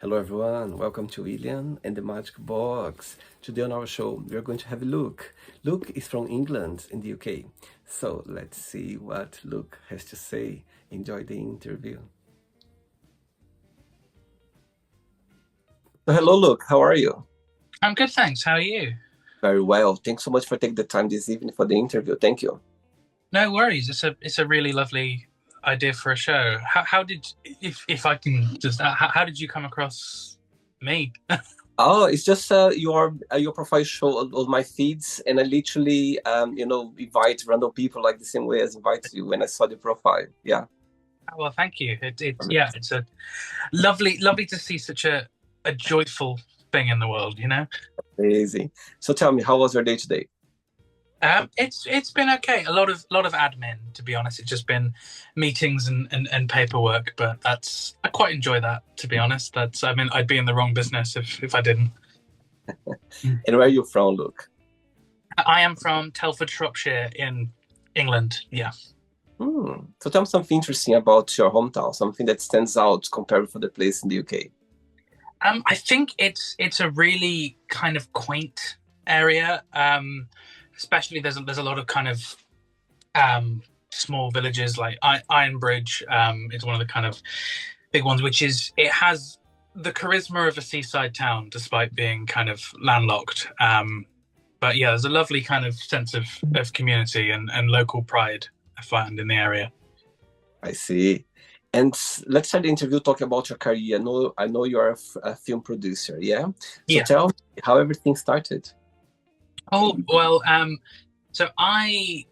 Hello everyone, welcome to William and the Magic Box. Today on our show, we are going to have Luke. Luke is from England in the UK. So let's see what Luke has to say. Enjoy the interview. So hello Luke, how are you? I'm good, thanks. How are you? Very well. Thanks so much for taking the time this evening for the interview. Thank you. No worries. It's a really lovely idea for a show. How did if I can just how did you come across me? Oh, it's just your profile show all my feeds, and I literally invite random people like the same way as invite you when I saw the profile. Yeah. Well, thank you. It's a lovely to see such a joyful thing in the world, you know? Amazing. So tell me, how was your day today? It's been okay. A lot of admin, to be honest. It's just been meetings and paperwork, but that's I quite enjoy that, to be honest. I'd be in the wrong business if I didn't. And where are you from, Luke? I am from Telford, Shropshire in England. Yeah. So tell me something interesting about your hometown, something that stands out compared with other place in the UK. I think it's a really kind of quaint area. Especially there's a lot of kind of small villages like Ironbridge is one of the kind of big ones, which is it has the charisma of a seaside town despite being kind of landlocked. But yeah, there's a lovely kind of sense of community and local pride I find in the area. I see. And let's start the interview talking about your career. I know you're a film producer, yeah? So Yeah. tell me how everything started. Oh well. So I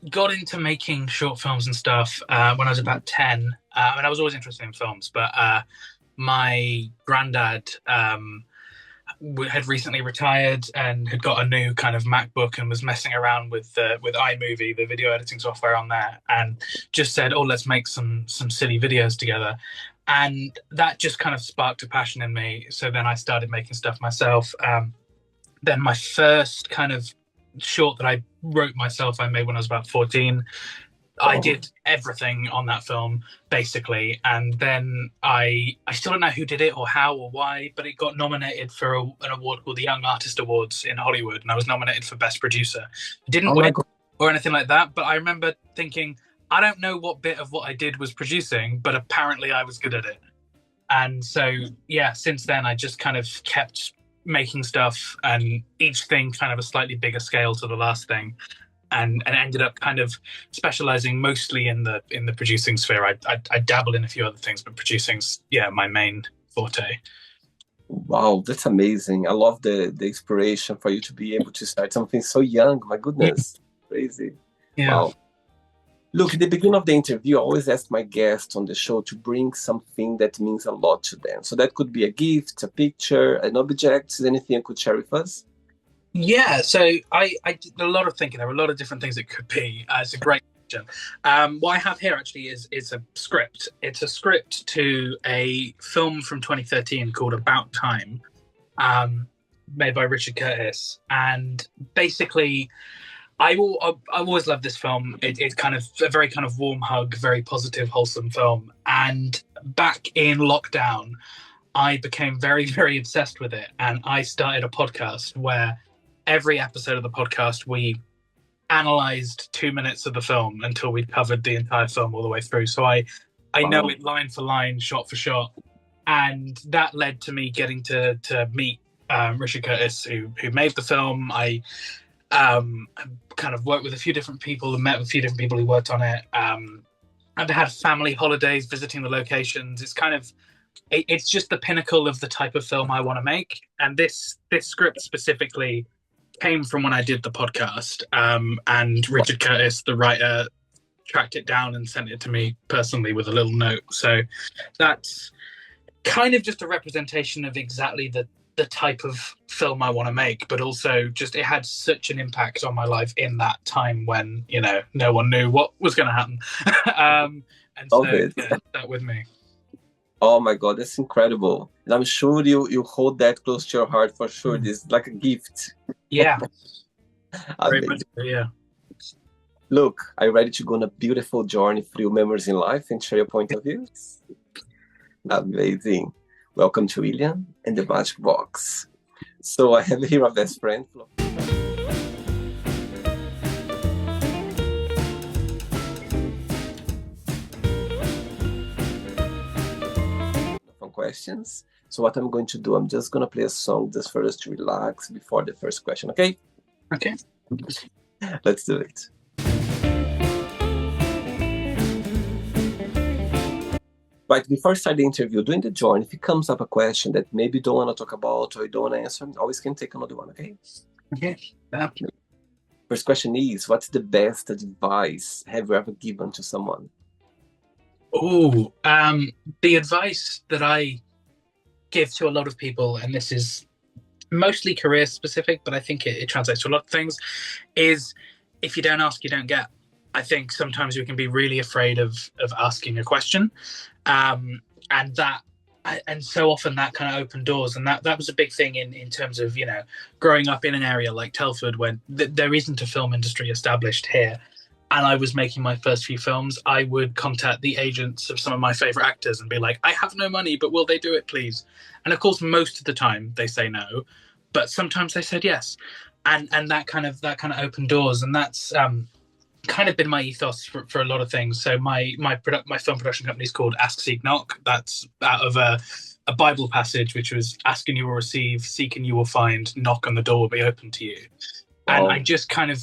got into making short films and stuff when I was about 10. And I was always interested in films, but my granddad had recently retired and had got a new kind of MacBook and was messing around with iMovie, the video editing software on there, and just said, "Oh, let's make some silly videos together." And that just kind of sparked a passion in me. So then I started making stuff myself. Then my first kind of short that I wrote myself, I made when I was about 14. I Oh, did everything on that film basically, and then I still don't know who did it or how or why, but it got nominated for an award called the Young Artist Awards in Hollywood, and I was nominated for Best Producer. I didn't oh win my God. or anything like that, but I remember thinking I don't know what bit of what I did was producing, but apparently I was good at it. And so yeah, since then I just kind of kept making stuff, and each thing kind of a slightly bigger scale to the last thing, and ended up kind of specializing mostly in the producing sphere. I dabble in a few other things, but producing's yeah my main forte. Wow, that's amazing. I love the inspiration for you to be able to start something so young. My goodness, crazy. Yeah. Wow. Look, at the beginning of the interview, I always ask my guests on the show to bring something that means a lot to them. So that could be a gift, a picture, an object, anything you could share with us. Yeah, so I did a lot of thinking. There were a lot of different things it could be. It's a great question. What I have here actually is a script. It's a script to a film from 2013 called About Time, um, made by Richard Curtis. And basically, I've always loved this film. It's kind of a very kind of warm hug, very positive, wholesome film. And back in lockdown, I became very, very obsessed with it. And I started a podcast where every episode of the podcast we analyzed 2 minutes of the film until we'd covered the entire film all the way through. So I know Wow. it line for line, shot for shot, and that led to me getting to meet Richard Curtis, who made the film. I kind of worked with a few different people and met with a few different people who worked on it. I've had family holidays visiting the locations. It's kind of it's just the pinnacle of the type of film I want to make. And this script specifically came from when I did the podcast. And Richard Curtis, the writer, tracked it down and sent it to me personally with a little note. So that's kind of just a representation of exactly the type of film I want to make, but also just it had such an impact on my life in that time when no one knew what was going to happen. And Love so it. yeah, that with me. Oh my God, that's incredible. And I'm sure you hold that close to your heart for sure. This is like a gift. Yeah, very much Amazing. so, yeah. Look, are you ready to go on a beautiful journey through memories in life and share your point of views? Amazing. Welcome to William and the Magic Box. So I have here a best friend. From questions. So what I'm going to do, I'm just going to play a song just for us to relax before the first question, okay? Okay. Let's do it. Right, before I start the interview, during the join, if it comes up a question that maybe you don't want to talk about or you don't want to answer, always can take another one, okay? Okay. Yeah. First question is, what's the best advice have you ever given to someone? Oh, the advice that I give to a lot of people, and this is mostly career specific, but I think it translates to a lot of things, is if you don't ask, you don't get. I think sometimes we can be really afraid of asking a question, and so often that kind of opened doors, and that was a big thing in terms of growing up in an area like Telford when there isn't a film industry established here. And I was making my first few films, I would contact the agents of some of my favorite actors and be like, I have no money, but will they do it, please? And of course, most of the time they say no, but sometimes they said yes. And that kind of opened doors. And that's kind of been my ethos for a lot of things. So my film production company is called Ask, Seek, Knock. That's out of a Bible passage, which was ask and you will receive, seek and you will find, knock and the door will be open to you. Wow. And I just kind of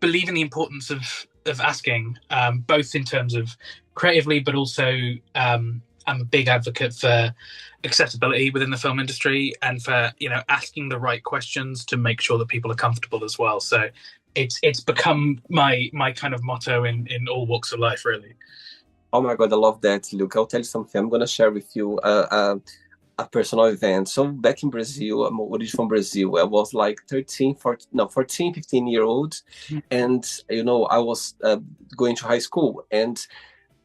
believe in the importance of asking, both in terms of creatively, but also I'm a big advocate for accessibility within the film industry and for asking the right questions to make sure that people are comfortable as well. So it's become my kind of motto in all walks of life, really. Oh my God, I love that, Luke. I'll tell you something. I'm gonna share with you a personal event. So back in Brazil, I'm originally from Brazil. I was like 14, 15-year-old. And, I was going to high school and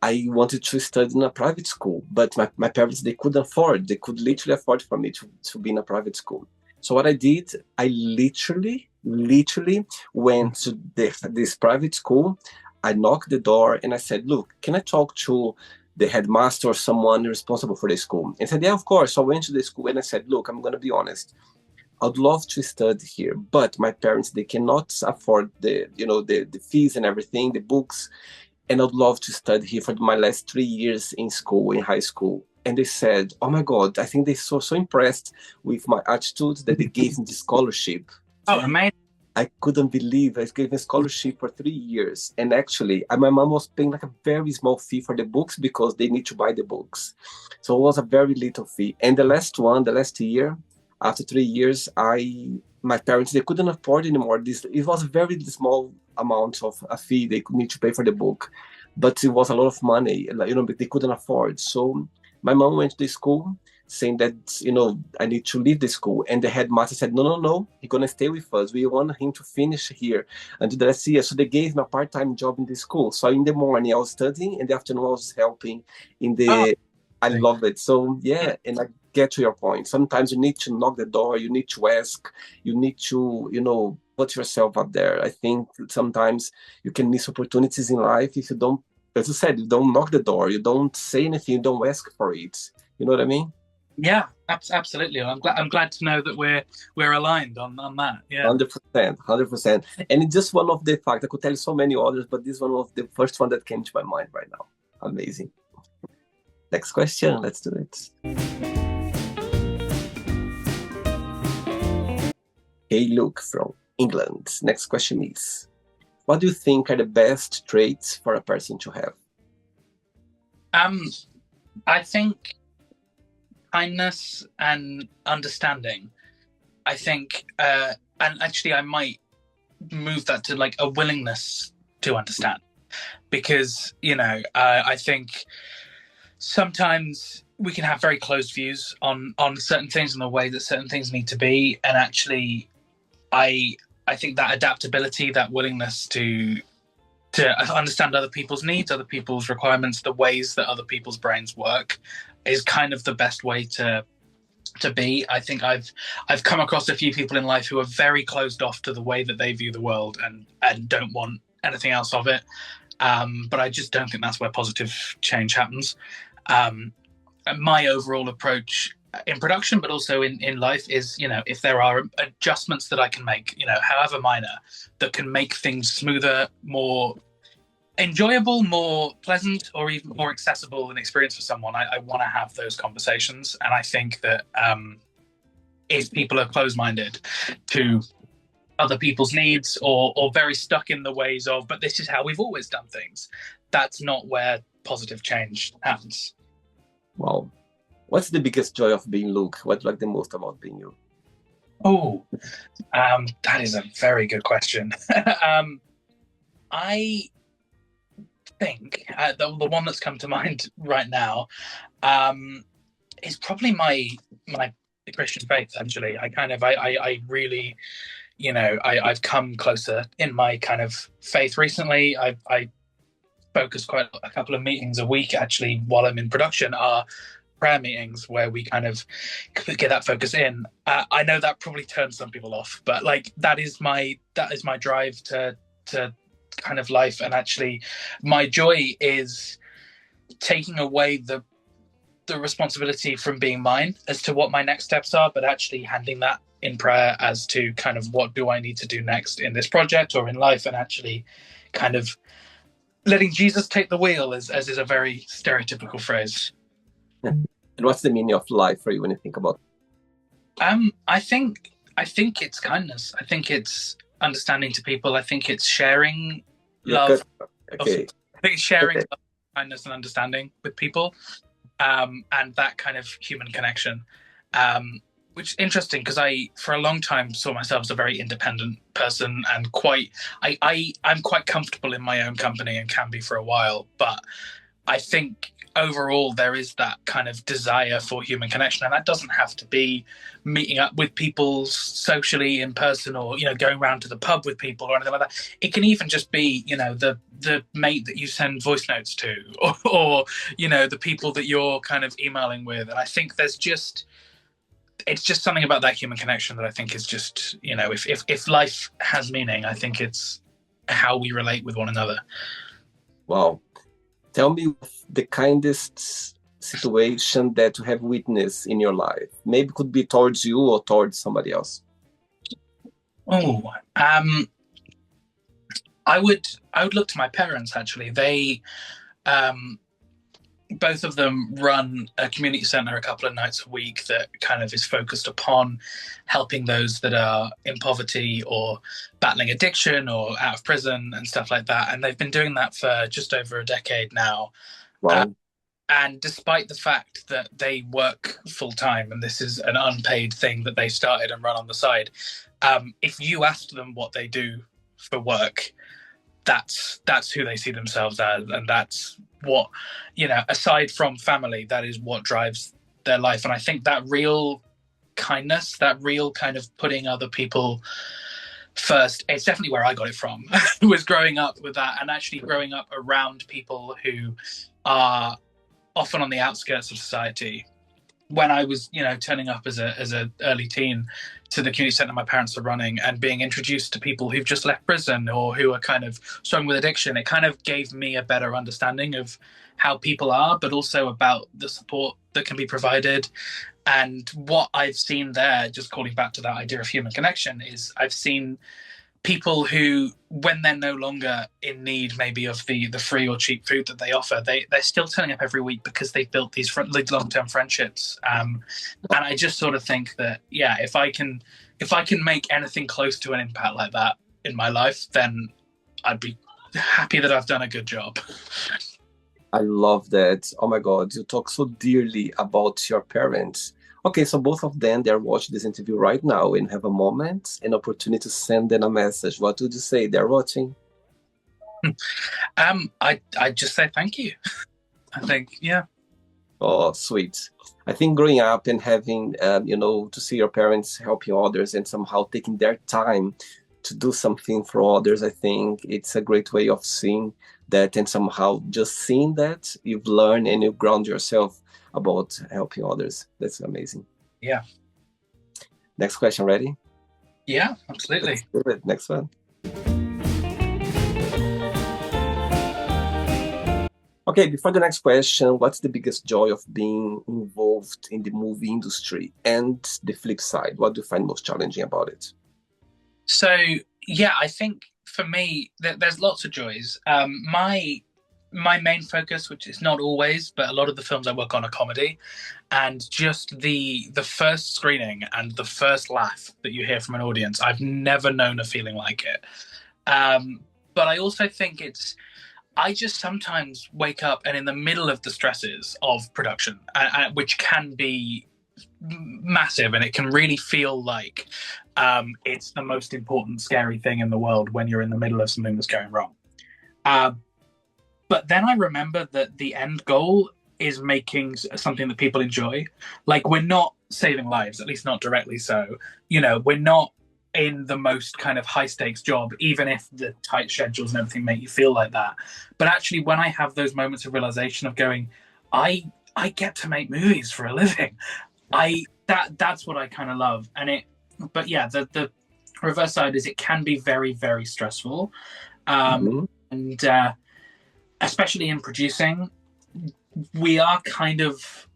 I wanted to study in a private school, but my parents, they could literally afford for me to be in a private school. So what I did, I literally went to this private school. I knocked the door and I said, look, can I talk to the headmaster or someone responsible for the school? And said, yeah, of course. So I went to the school and I said, look, I'm going to be honest. I'd love to study here, but my parents, they cannot afford the fees and everything, the books. And I'd love to study here for my last 3 years in high school. And they said, oh my God, I think they're so impressed with my attitude that they gave me the scholarship. Oh, amazing. I couldn't believe I gave a scholarship for 3 years. And actually, my mom was paying like a very small fee for the books because they need to buy the books. So it was a very little fee. And the last year, after 3 years, my parents, they couldn't afford anymore. It was a very small amount of a fee they could need to pay for the book, but it was a lot of money, but they couldn't afford. So my mom went to the school saying that, I need to leave the school. And the headmaster said, no, he's going to stay with us. We want him to finish here until the last year. So they gave me a part-time job in the school. So in the morning I was studying, in the afternoon I was helping in the... I love it. So yeah, and I get to your point. Sometimes you need to knock the door, you need to ask, you need to, put yourself up there. I think sometimes you can miss opportunities in life if you don't, as you said, you don't knock the door, you don't say anything, you don't ask for it. You know what I mean? Yeah, absolutely. I'm glad to know that we're aligned on that. Yeah, 100%. And it's just one of the facts. I could tell you so many others, but this one was the first one that came to my mind right now. Amazing. Next question, let's do it. Hey, Luke from England. Next question is, what do you think are the best traits for a person to have? I think kindness and understanding. I think, and actually I might move that to like a willingness to understand, because, I think sometimes we can have very closed views on certain things and the way that certain things need to be. And actually, I think that adaptability, that willingness to understand other people's needs, other people's requirements, the ways that other people's brains work, is kind of the best way to be. I think I've come across a few people in life who are very closed off to the way that they view the world and don't want anything else of it. But I just don't think that's where positive change happens. And my overall approach in production, but also in life is, if there are adjustments that I can make, however minor, that can make things smoother, more enjoyable, more pleasant, or even more accessible an experience for someone, I want to have those conversations. And I think that if people are closed-minded to other people's needs, or very stuck in the ways of, but this is how we've always done things, that's not where positive change happens. Wow. What's the biggest joy of being Luke? What do you like the most about being you? Oh, that is a very good question. I think the one that's come to mind right now is probably my Christian faith. Actually, I really, I've come closer in my kind of faith recently. I focus quite a couple of meetings a week actually while I'm in production are prayer meetings where we kind of get that focus in. I know that probably turns some people off, but like that is my drive to kind of life. And actually my joy is taking away the responsibility from being mine as to what my next steps are, but actually handing that in prayer as to kind of what do I need to do next in this project or in life, and actually kind of letting Jesus take the wheel, as is a very stereotypical phrase. And what's the meaning of life for you when you think about it? I think it's kindness. I think it's understanding to people. I think it's sharing love. Okay. I think it's sharing love, kindness and understanding with people, and that kind of human connection. Which is interesting because I, for a long time, saw myself as a very independent person and I'm quite comfortable in my own company and can be for a while. But I think overall there is that kind of desire for human connection, and that doesn't have to be meeting up with people socially in person or going around to the pub with people or anything like that. It can even just be the mate that you send voice notes to, or the people that you're kind of emailing with. And I think it's just something about that human connection that I think is just, if life has meaning, I think it's how we relate with one another. Wow. Tell me the kindest situation that you have witnessed in your life. Maybe it could be towards you or towards somebody else. Oh, I would look to my parents, actually. They, both of them run a community centre a couple of nights a week that kind of is focused upon helping those that are in poverty or battling addiction or out of prison and stuff like that. And they've been doing that for just over a decade now. Wow. And despite the fact that they work full time, and this is an unpaid thing that they started and run on the side, if you asked them what they do for work, that's who they see themselves as, and that's what, aside from family, that is what drives their life. And I think that real kindness, that real kind of putting other people first, it's definitely where I got it from. Was growing up with that, and actually growing up around people who are often on the outskirts of society. When I was, turning up as a early teen to the community centre my parents are running and being introduced to people who've just left prison or who are kind of struggling with addiction, it kind of gave me a better understanding of how people are, but also about the support that can be provided. And what I've seen there, just calling back to that idea of human connection, is I've seen people who, when they're no longer in need maybe of the free or cheap food that they offer, they're still turning up every week because they've built these long-term friendships. And I just sort of think that, if I can make anything close to an impact like that in my life, then I'd be happy that I've done a good job. I love that. Oh my God, you talk so dearly about your parents. Okay, so both of them, they're watching this interview right now and have a moment, an opportunity to send them a message. What would you say? They're watching. I just say thank you. I think, yeah. Oh, sweet. I think growing up and having, to see your parents helping others and somehow taking their time to do something for others, I think it's a great way of seeing that, and somehow just seeing that you've learned and you ground yourself about helping others. That's amazing. Yeah. Next question, ready? Yeah, absolutely. Let's do it. Next one. Okay, before the next question, what's the biggest joy of being involved in the movie industry? And the flip side, what do you find most challenging about it? So yeah, I think for me there's lots of joys. My main focus, which is not always, but a lot of the films I work on are comedy, and just the first screening and the first laugh that you hear from an audience, I've never known a feeling like it. But I also think I just sometimes wake up and in the middle of the stresses of production, which can be massive and it can really feel like it's the most important, scary thing in the world when you're in the middle of something that's going wrong. Uh, but then I remember that the end goal is making something that people enjoy. Like, we're not saving lives, at least not directly so. We're not in the most kind of high stakes job, even if the tight schedules and everything make you feel like that. But actually, when I have those moments of realization of going, I get to make movies for a living. That's what I kind of love. But yeah, the reverse side is it can be very, very stressful. Mhm. And especially in producing, we are kind of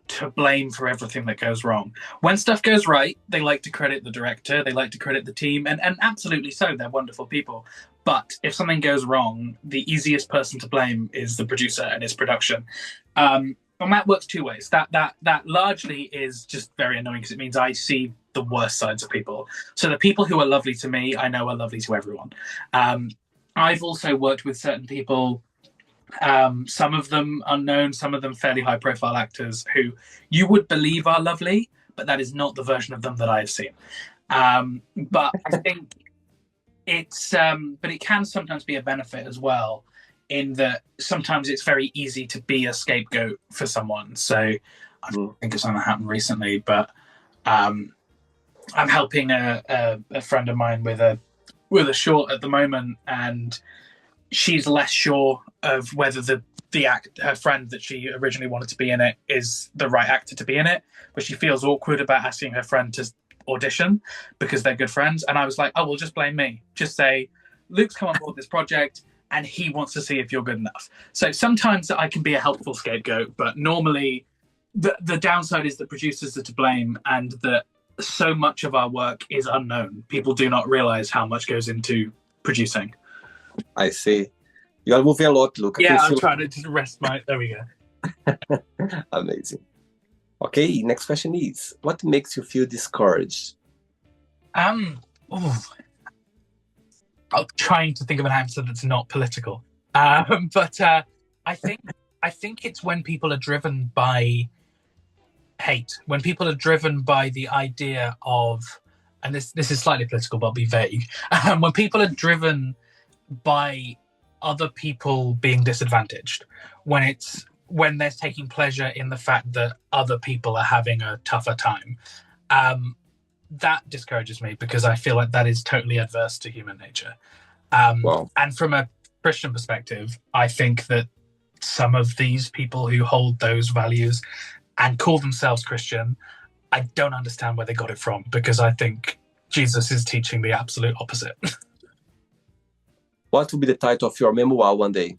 to blame for everything that goes wrong. When stuff goes right, they like to credit the director, they like to credit the team, and absolutely so, they're wonderful people. But if something goes wrong, the easiest person to blame is the producer and his production. And that works two ways. That largely is just very annoying because it means I see the worst sides of people. So the people who are lovely to me, I know are lovely to everyone. I've also worked with certain people, some of them unknown, some of them fairly high profile actors who you would believe are lovely, but that is not the version of them that I've seen. But I think but it can sometimes be a benefit as well, in that sometimes it's very easy to be a scapegoat for someone. So I think it's something that happened recently, but I'm helping a friend of mine with a short at the moment, and she's less sure of whether her friend that she originally wanted to be in it is the right actor to be in it, but she feels awkward about asking her friend to audition because they're good friends. And I was like, oh, well, just blame me. Just say, Luke's come on board this project and he wants to see if you're good enough. So sometimes I can be a helpful scapegoat, but normally the downside is that producers are to blame and that so much of our work is unknown. People do not realize how much goes into producing. I see. You are moving a lot, Luke. Yeah, I'm trying to just rest my... There we go. Amazing. Okay, next question is, what makes you feel discouraged? I'm trying to think of an answer that's not political. But I think it's when people are driven by hate, when people are driven by the idea of, and this is slightly political, but I'll be vague. When people are driven by other people being disadvantaged, when they're taking pleasure in the fact that other people are having a tougher time, that discourages me because I feel like that is totally adverse to human nature. Wow. And from a Christian perspective, I think that some of these people who hold those values and call themselves Christian, I don't understand where they got it from, because I think Jesus is teaching the absolute opposite. What will be the title of your memoir one day?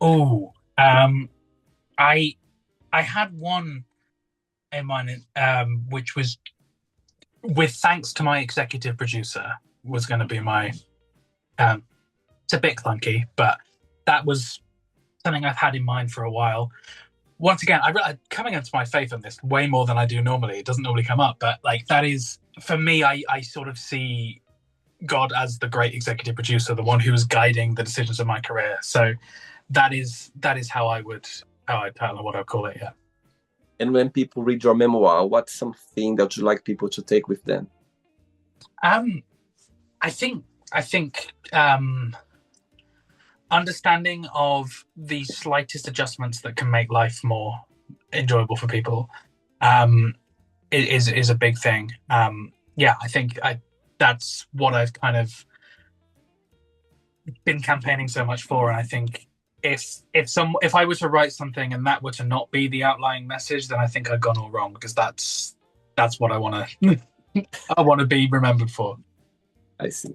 Oh, I had one in mind, which was, with thanks to my executive producer, was going to be my. It's a bit clunky, but that was something I've had in mind for a while. Once again, I coming into my faith on this way more than I do normally. It doesn't normally come up, but like, that is, for me, I sort of see God as the great executive producer, the one who is guiding the decisions of my career. So that is how I'd title what I'd call it. Yeah. And when people read your memoir, what's something that you like people to take with them? I think understanding of the slightest adjustments that can make life more enjoyable for people is a big thing. Yeah, I think that's what I've kind of been campaigning so much for. And I think if I were to write something and that were to not be the outlying message, then I think I've gone all wrong, because that's what I want to be remembered for. I see.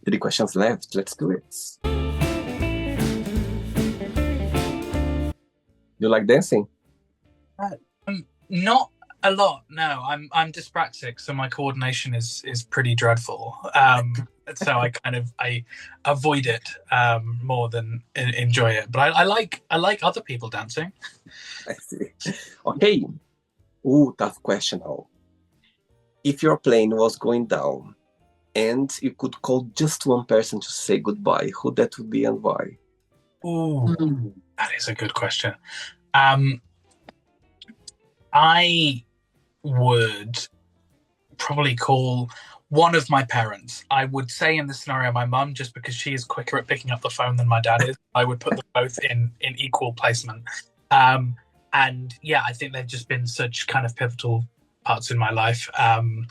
3 questions left. Let's do it. You like dancing? Not a lot. No, I'm dyspraxic, so my coordination is pretty dreadful. So I avoid it more than enjoy it. But I like other people dancing. I see. Okay. Ooh, tough question now. If your plane was going down and you could call just one person to say goodbye, who that would be and why? Ooh, that is a good question. I would probably call one of my parents. I would say in this scenario my mum, just because she is quicker at picking up the phone than my dad is. I would put them both in equal placement. And yeah, I think they've just been such kind of pivotal parts in my life, and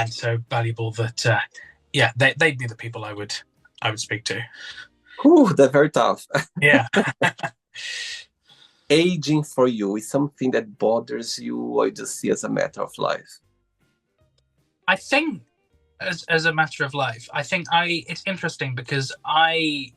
so valuable that yeah, they'd be the people I would speak to. Ooh, that's very tough. Yeah. Aging for you is something that bothers you, or you just see as a matter of life? I think as a matter of life, I think it's interesting because I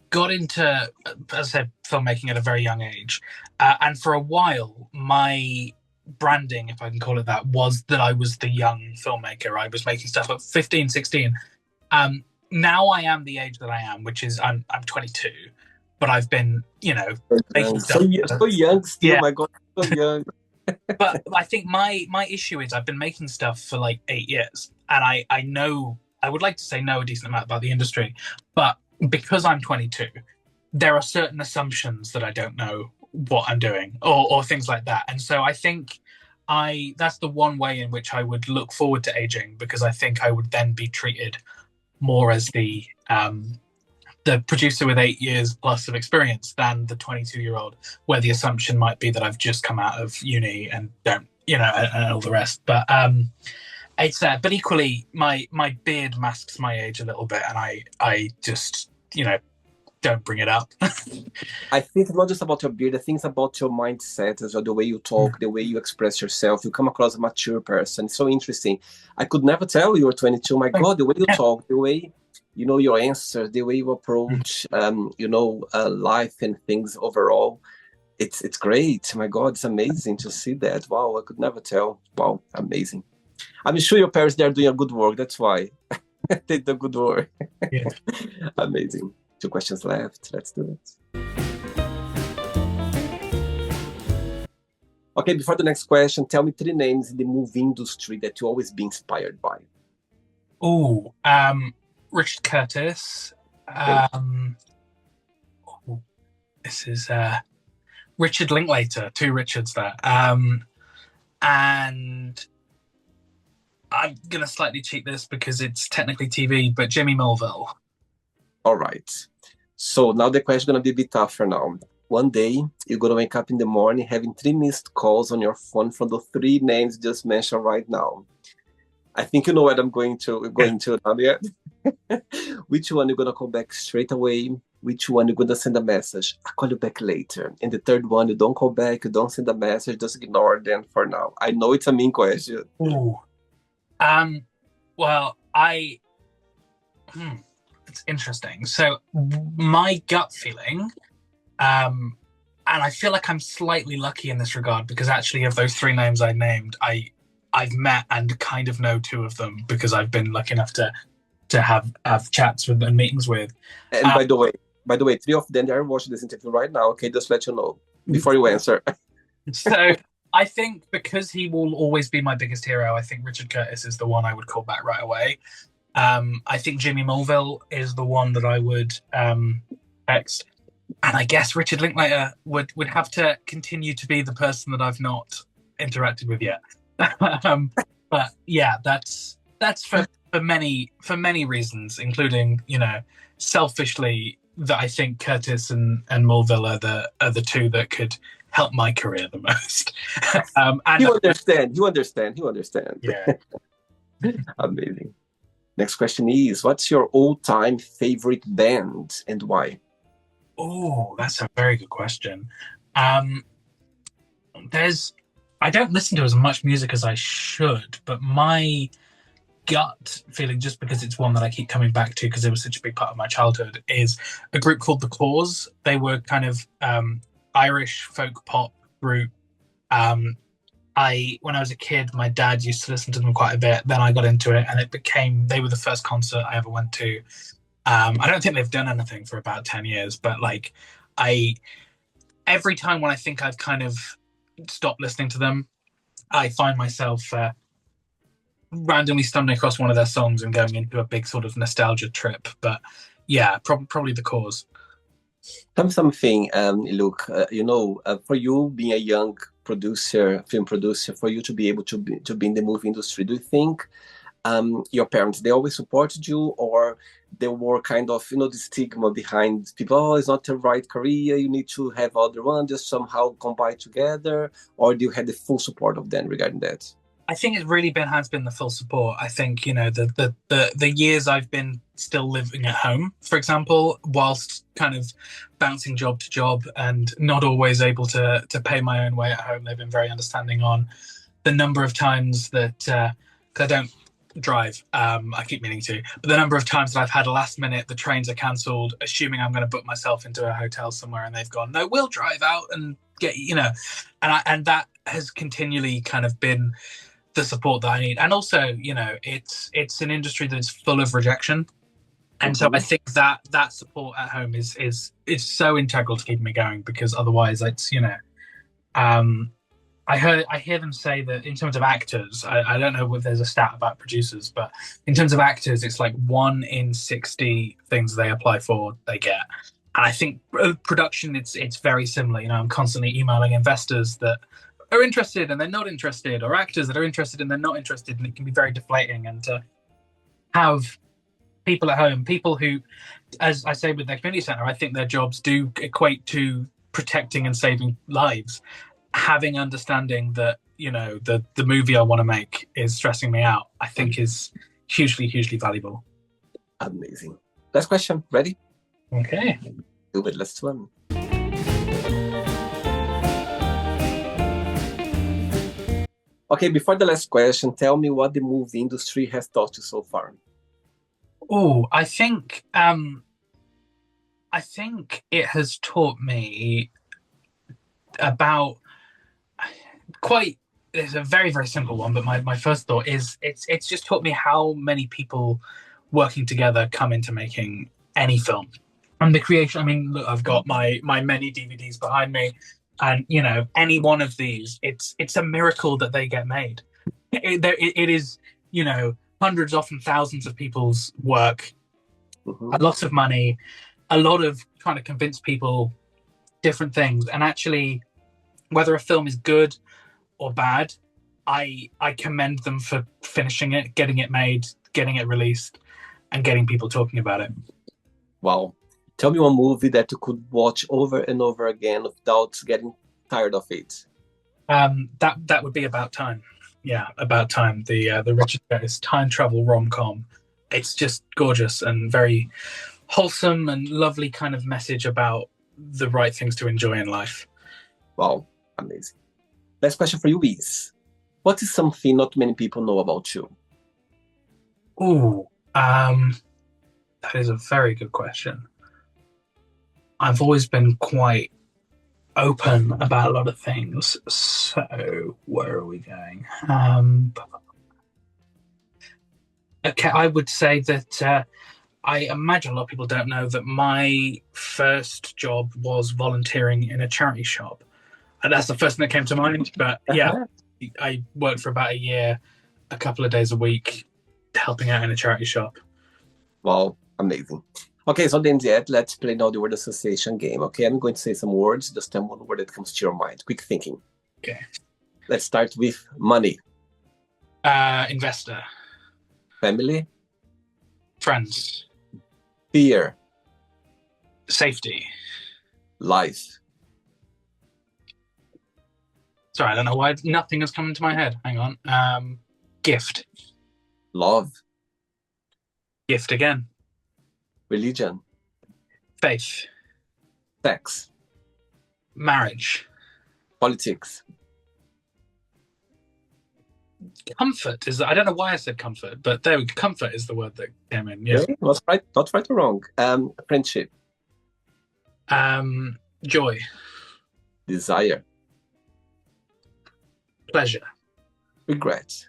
got into, as I said, filmmaking at a very young age, and for a while my branding, if I can call it that, was that I was the young filmmaker. I was making stuff at 15, 16. Now I am the age that I am, which is I'm 22, but I've been, making stuff. So young still, Yeah. my God, so young. But I think my issue is I've been making stuff for like 8 years, and I know, I would like to say know a decent amount about the industry, but because I'm 22, there are certain assumptions that I don't know what I'm doing, or things like that. And so I think that's the one way in which I would look forward to aging, because I think I would then be treated more as the producer with 8 years plus of experience than the 22-year-old, where the assumption might be that I've just come out of uni and don't, and all the rest. But it's but equally, my beard masks my age a little bit, and I just don't bring it up. I think it's not just about your beard. I think it's about your mindset, as well, the way you talk, the way you express yourself. You come across a mature person. It's so interesting. I could never tell you were 22. My God, the way you talk, the way your answers, the way you approach, life and things overall. It's great. My God, it's amazing to see that. Wow, I could never tell. Wow, amazing. I'm sure your parents, they're doing a good work. That's why they do good work. Yeah. Amazing. 2 questions left. Let's do it. Okay, before the next question, tell me 3 names in the movie industry that you always be inspired by. Oh, Richard Curtis. This is Richard Linklater. 2 Richards there. And I'm going to slightly cheat this because it's technically TV, but Jimmy Mulville. All right. So now the question is going to be a bit tougher now. One day, you're going to wake up in the morning having 3 missed calls on your phone from the 3 names just mentioned right now. I think you know what I'm going to now, yeah? Which one you're going to call back straight away? Which one you're going to send a message? I'll call you back later. And the 3rd one, you don't call back, you don't send a message, just ignore them for now. I know it's a mean question. Ooh. Well, it's interesting. So my gut feeling, and I feel like I'm slightly lucky in this regard, because actually of those 3 names I named, I've met and kind of know 2 of them, because I've been lucky enough to have chats with and meetings with. And by the way, 3 of them, they are watching this interview right now. Okay, just let you know before you answer. So I think because he will always be my biggest hero, I think Richard Curtis is the one I would call back right away. I think Jimmy Mulville is the one that I would text. And I guess Richard Linklater would have to continue to be the person that I've not interacted with yet. But yeah, that's for many reasons, including, selfishly, that I think Curtis and Mulville are the 2 that could help my career the most. And You understand. Yeah. Amazing. Next question is, what's your all-time favorite band and why? Oh, that's a very good question. I don't listen to as much music as I should, but my gut feeling, just because it's one that I keep coming back to because it was such a big part of my childhood, is a group called The Cause. They were kind of Irish folk pop group. When I was a kid, my dad used to listen to them quite a bit. Then I got into it, and they were the first concert I ever went to. I don't think they've done anything for about 10 years, but like every time when I think I've kind of stopped listening to them, I find myself randomly stumbling across one of their songs and going into a big sort of nostalgia trip. But yeah, probably the cause. Something, Luke, for you being a young producer, film producer, for you to be able to be in the movie industry, do you think your parents, they always supported you, or there were kind of, the stigma behind people, oh, it's not the right career, you need to have other one, just somehow combine together, or do you have the full support of them regarding that? I think it really has been the full support. I think, the years I've been still living at home, for example, whilst kind of bouncing job to job and not always able to pay my own way at home, they've been very understanding on the number of times that, 'cause I don't drive, I keep meaning to, but the number of times that I've had a last minute, the trains are cancelled, assuming I'm going to book myself into a hotel somewhere, and they've gone, no, we'll drive out and get, and that has continually kind of been the support that I need. And also, it's an industry that's full of rejection. And so I think that support at home is so integral to keeping me going, because otherwise it's, I hear them say that in terms of actors, I don't know if there's a stat about producers, but in terms of actors, it's like 1 in 60 things they apply for, they get. And I think production, it's very similar. I'm constantly emailing investors that are interested and they're not interested, or actors that are interested and they're not interested, and it can be very deflating. And to have people at home, people who, as I say with the community centre, I think their jobs do equate to protecting and saving lives. Having understanding that, the movie I want to make is stressing me out, I think is hugely, hugely valuable. Amazing. Last question. Ready? Okay. Do it. Let's swim. Okay, before the last question, tell me what the movie industry has taught you so far. Oh, I think it has taught me about it's a very, very simple one, but my first thought is it's just taught me how many people working together come into making any film. And the creation, I mean, look, I've got my many DVDs behind me, and any one of these, it's a miracle that they get made. It is, hundreds, often thousands of people's work, a lot of money, a lot of trying to convince people different things. And actually, whether a film is good or bad, I commend them for finishing it, getting it made, getting it released, and getting people talking about it. Wow. Tell me one movie that you could watch over and over again without getting tired of it. That would be About Time. Yeah, About Time. The Richard Curtis time travel rom-com. It's just gorgeous and very wholesome and lovely kind of message about the right things to enjoy in life. Wow, amazing. Last question for you is, what is something not many people know about you? Ooh, that is a very good question. I've always been quite open about a lot of things. So where are we going? Okay, I would say that I imagine a lot of people don't know that my first job was volunteering in a charity shop. And that's the first thing that came to mind. But yeah, I worked for about a year, a couple of days a week, helping out in a charity shop. Wow, amazing. Okay, so then yet, let's play now the word association game. Okay, I'm going to say some words, just tell me one word that comes to your mind. Quick thinking. Okay. Let's start with money. Investor. Family. Friends. Fear. Safety. Life. Sorry, I don't know why nothing has come into my head. Hang on. Gift. Love. Gift again. Religion. Faith. Sex. Marriage. Politics. Comfort is. I don't know why I said comfort, but there we go. Comfort is the word that came in. Yeah. Okay, was right, not right or wrong. Friendship. Joy. Desire. Pleasure. Regret.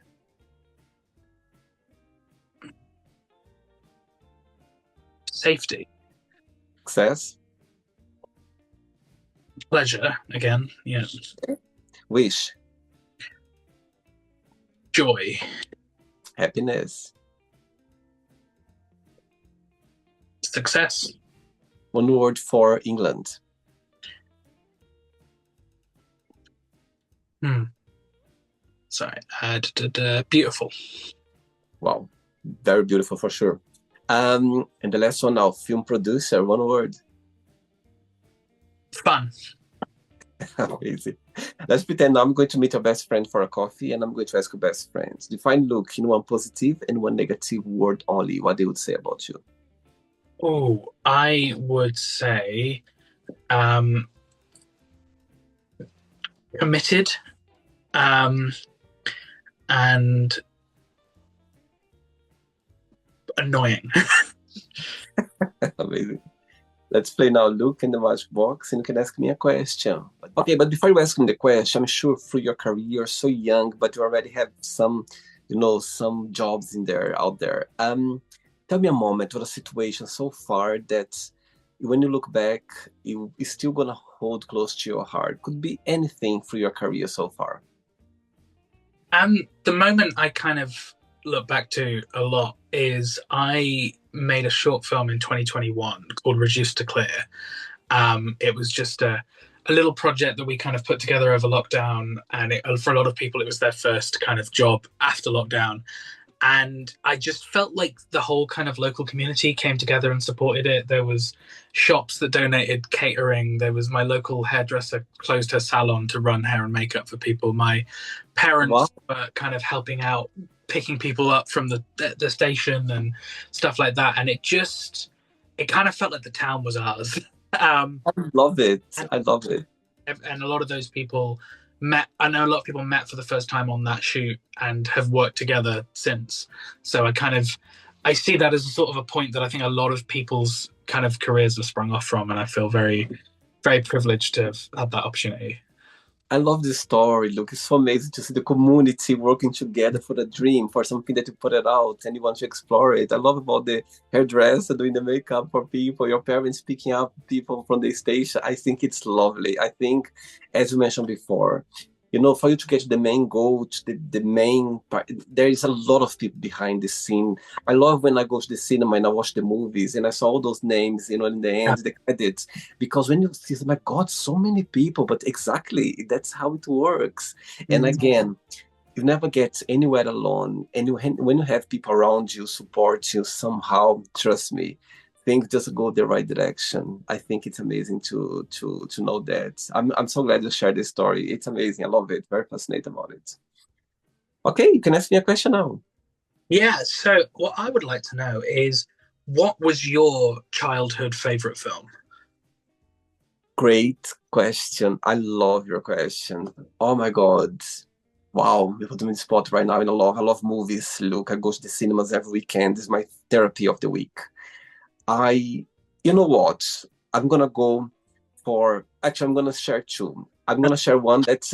Safety. Success. Pleasure. Again. Yeah. Wish. Joy. Happiness. Success. One word for England. Sorry. Beautiful. Wow. Very beautiful for sure. And the last one now, film producer, one word. Fun. Amazing. Let's pretend now I'm going to meet your best friend for a coffee and I'm going to ask your best friends. Define Luke in one positive and one negative word only. What they would say about you. Oh, I would say committed and annoying. Amazing. Let's play now Luke in the Matchbox and you can ask me a question. Okay, but before you ask me the question, I'm sure through your career, you're so young, but you already have some, some jobs out there. Tell me a moment or a situation so far that when you look back, it's still gonna hold close to your heart. Could be anything through your career so far. The moment I kind of look back to a lot is I made a short film in 2021 called Reduced to Clear. It was just a little project that we kind of put together over lockdown, and for a lot of people it was their first kind of job after lockdown. And I just felt like the whole kind of local community came together and supported it. There was shops that donated catering. There was my local hairdresser closed her salon to run hair and makeup for people. My parents were kind of helping out, picking people up from the station and stuff like that. And it kind of felt like the town was ours. I love it. I love it. And a lot of those people I know a lot of people met for the first time on that shoot and have worked together since. So I see that as a sort of a point that I think a lot of people's kind of careers have sprung off from. And I feel very, very privileged to have had that opportunity. I love this story. Look, it's so amazing to see the community working together for the dream, for something that you put it out and you want to explore it. I love about the hairdresser doing the makeup for people, your parents picking up people from the station. I think it's lovely. I think, as you mentioned before, for you to get to the main goal, to the main part, there is a lot of people behind the scene. I love when I go to the cinema and I watch the movies and I saw all those names, in the end, the credits. Because when you see, my God, so many people, but exactly, that's how it works. Mm-hmm. And again, you never get anywhere alone. And when you have people around you, support you somehow, trust me, things just go the right direction. I think it's amazing to know that. I'm so glad you shared this story. It's amazing. I love it. Very fascinated about it. Okay, you can ask me a question now. Yeah, so what I would like to know is, what was your childhood favorite film? Great question. I love your question. Oh my God. Wow, you put me in the spot right now. I love movies. Look, I go to the cinemas every weekend. It's my therapy of the week. You know what? I'm going to go for, actually, I'm going to share two. I'm going to share one that,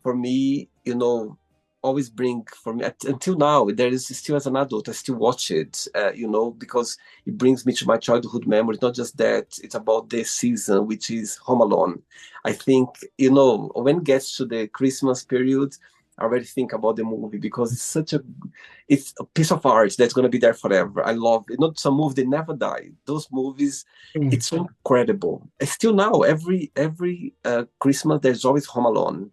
for me, always bring for me, until now, there is still as an adult, I still watch it, because it brings me to my childhood memories. Not just that, it's about the season, which is Home Alone. I think, when it gets to the Christmas period, I already think about the movie because it's a piece of art that's going to be there forever. I love it. Not some movies, they never die. Those movies, it's so incredible. Still now, every Christmas, there's always Home Alone.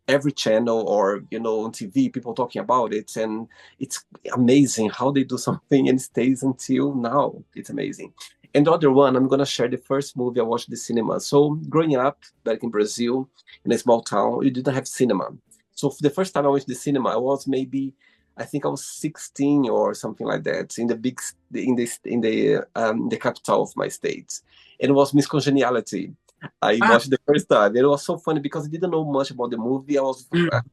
Every channel or, on TV, people talking about it. And it's amazing how they do something and it stays until now. It's amazing. And the other one, I'm going to share the first movie I watched at the cinema. So growing up back in Brazil, in a small town, you didn't have cinema. So for the first time I went to the cinema, I think I was 16 or something like that, in the capital of my state. And it was Miss Congeniality. I watched the first time. It was so funny because I didn't know much about the movie. I was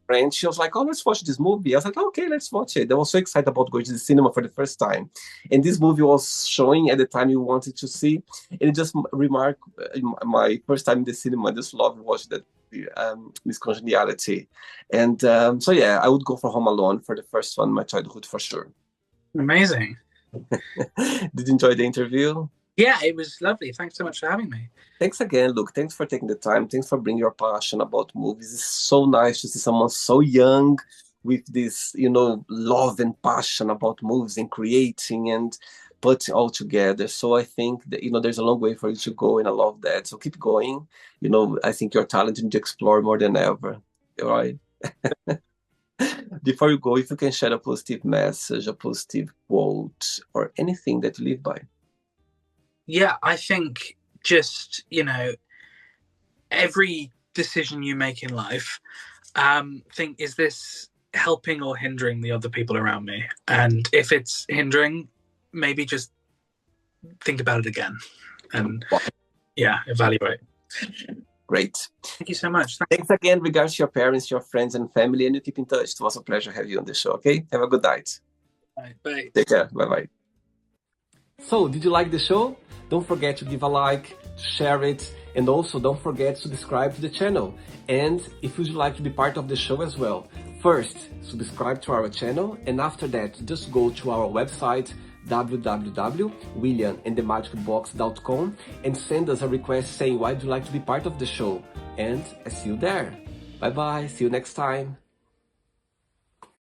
French. She was like, "Oh, let's watch this movie." I was like, "Okay, let's watch it." I was so excited about going to the cinema for the first time. And this movie was showing at the time you wanted to see. And it just remarked my first time in the cinema. I just loved watching that Miss Congeniality. And so yeah, I would go for Home Alone for the first one, my childhood for sure. Amazing. Did you enjoy the interview? Yeah, it was lovely. Thanks so much for having me. Thanks again, Luke. Thanks for taking the time. Thanks for bringing your passion about movies. It's so nice to see someone so young with this, love and passion about movies and creating and putting all together. So I think that, there's a long way for you to go, and I love that. So keep going. I think you're talented to explore more than ever. All right. Before you go, if you can share a positive message, a positive quote, or anything that you live by. Yeah, I think just, every decision you make in life, think, is this helping or hindering the other people around me? And if it's hindering, maybe just think about it again and evaluate. Great. Thank you so much. Thanks again. Regards to your parents, your friends, and family, and you keep in touch. It was a pleasure having you on the show. Okay, have a good night. Bye. Take care. Bye. So, did you like the show? Don't forget to give a like, share it, and also don't forget to subscribe to the channel. And if you'd like to be part of the show as well, first subscribe to our channel, and after that just go to our website www.williamandthemagicbox.com and send us a request saying why do you like to be part of the show, and I see you there. Bye bye, see you next time.